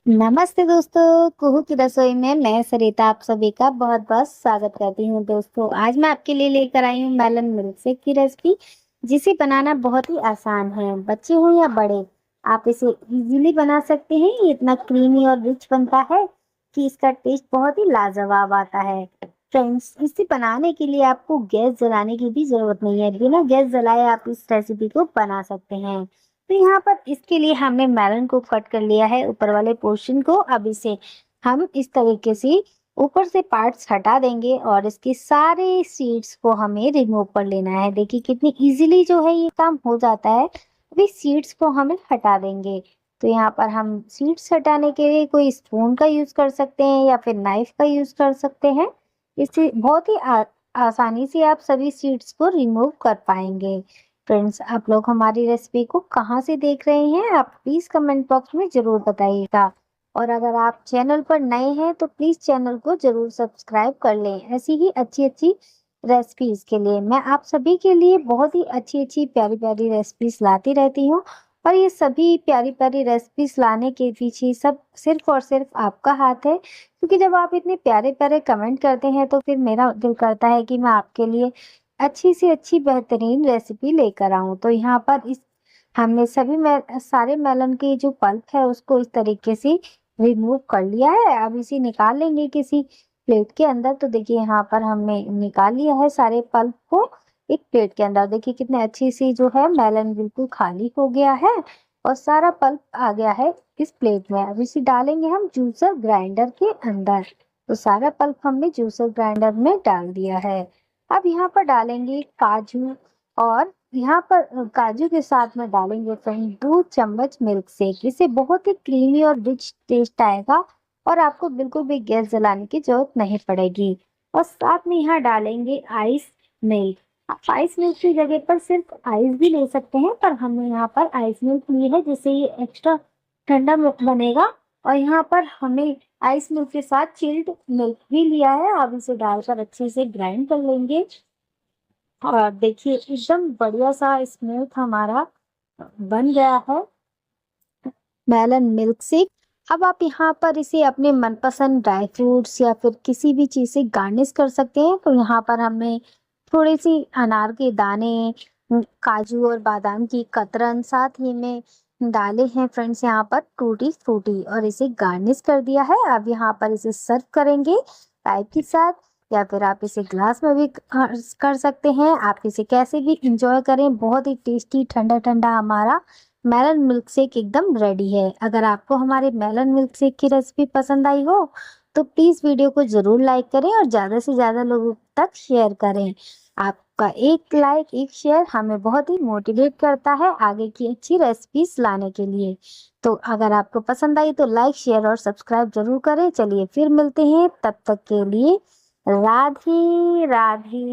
नमस्ते दोस्तों, कुहू की रसोई में मैं सरिता आप सभी का बहुत-बहुत स्वागत करती हूँ। दोस्तों, आज मैं आपके लिए लेकर आई हूँ मेलन मिल्क शेक की रेसिपी, जिसे बनाना बहुत ही आसान है। बच्चे हों या बड़े, आप इसे इजीली बना सकते हैं। ये इतना क्रीमी और रिच बनता है कि इसका टेस्ट बहुत ही लाजवाब आता है। फ्रेंड्स, इसे बनाने के लिए आपको गैस जलाने की भी ज़रूरत नहीं है। बिना गैस जलाए आप इस रेसिपी को बना सकते हैं। तो यहाँ पर इसके लिए हमने मेलन को कट कर लिया है, ऊपर वाले पोर्शन को। अब इसे हम इस तरीके से ऊपर से पार्ट्स हटा देंगे और इसके सारे सीड्स को हमें रिमूव कर लेना है। देखिए कितनी इजीली जो है ये काम हो जाता है। अभी सीड्स को हमें हटा देंगे। तो यहाँ पर हम सीड्स हटाने के लिए कोई स्पून का यूज कर सकते हैं या फिर नाइफ का यूज कर सकते हैं। इससे बहुत ही आसानी से आप सभी सीड्स को रिमूव कर पाएंगे। फ्रेंड्स, आप लोग हमारी रेसिपी को कहाँ से देख रहे हैं, आप प्लीज कमेंट बॉक्स में जरूर बताइएगा। और अगर आप चैनल पर नए हैं तो प्लीज चैनल को जरूर सब्सक्राइब कर लें। ऐसी ही अच्छी अच्छी रेसिपीज के लिए मैं आप सभी के लिए बहुत ही अच्छी अच्छी प्यारी प्यारी रेसिपीज लाती रहती हूँ। और ये सभी प्यारी प्यारी रेसिपीज लाने के पीछे सब सिर्फ और सिर्फ आपका हाथ है, क्योंकि जब आप इतने प्यारे प्यारे कमेंट करते हैं तो फिर मेरा दिल करता है कि मैं आपके लिए अच्छी से अच्छी बेहतरीन रेसिपी लेकर आऊं। तो यहाँ पर इस हमने सारे मेलन के जो पल्प है उसको इस तरीके से रिमूव कर लिया है। अब इसे निकाल लेंगे किसी प्लेट के अंदर। तो देखिए यहाँ पर हमने निकाल लिया है सारे पल्प को एक प्लेट के अंदर। देखिए कितने अच्छी सी जो है मेलन बिल्कुल खाली हो गया है और सारा पल्प आ गया है इस प्लेट में। अब इसे डालेंगे हम जूसर ग्राइंडर के अंदर। तो सारा पल्प हमने जूसर ग्राइंडर में डाल दिया है। अब यहाँ पर डालेंगे काजू और यहाँ पर काजू के साथ में डालेंगे फ्रेंड 2 चम्मच मिल्क शेक। इससे बहुत ही क्रीमी और रिच टेस्ट आएगा और आपको बिल्कुल भी गैस जलाने की जरूरत नहीं पड़ेगी। और साथ में यहाँ डालेंगे आइस मिल्क। आप आइस मिल्क की जगह पर सिर्फ आइस भी ले सकते हैं, पर हमने यहाँ पर आइस मिल्क ली है जिससे ये एक्स्ट्रा ठंडा बनेगा। और यहाँ पर हमें आइस मिल्क के साथ चिल्ड मिल्क भी लिया है। अब इसे डालकर अच्छे से ग्राइंड कर लेंगे। और देखिए एकदम बढ़िया सा स्मूथ हमारा बन गया है मेलन मिल्क शेक। अब आप यहाँ पर इसे अपने मनपसंद ड्राई फ्रूट्स या फिर किसी भी चीज से गार्निश कर सकते हैं। तो यहाँ पर हमने थोड़ी सी अनार के दाने, काजू और बादाम की कतरन साथ ही में डाले हैं फ्रेंड्स यहाँ पर टूटी फ्रूटी, और इसे गार्निश कर दिया है। अब यहाँ पर इसे सर्व करेंगे चाय के साथ, या फिर आप इसे ग्लास में भी कर सकते हैं। आप इसे कैसे भी इंजॉय करें। बहुत ही टेस्टी ठंडा ठंडा हमारा मेलन मिल्क शेक एकदम रेडी है। अगर आपको हमारे मेलन मिल्क शेक की रेसिपी पसंद आई हो तो प्लीज वीडियो को जरूर लाइक करें और ज्यादा से ज्यादा लोगों तक शेयर करें। आपका एक लाइक एक शेयर हमें बहुत ही मोटिवेट करता है आगे की अच्छी रेसिपीज लाने के लिए। तो अगर आपको पसंद आई तो लाइक शेयर और सब्सक्राइब जरूर करें। चलिए फिर मिलते हैं, तब तक के लिए राधे राधे।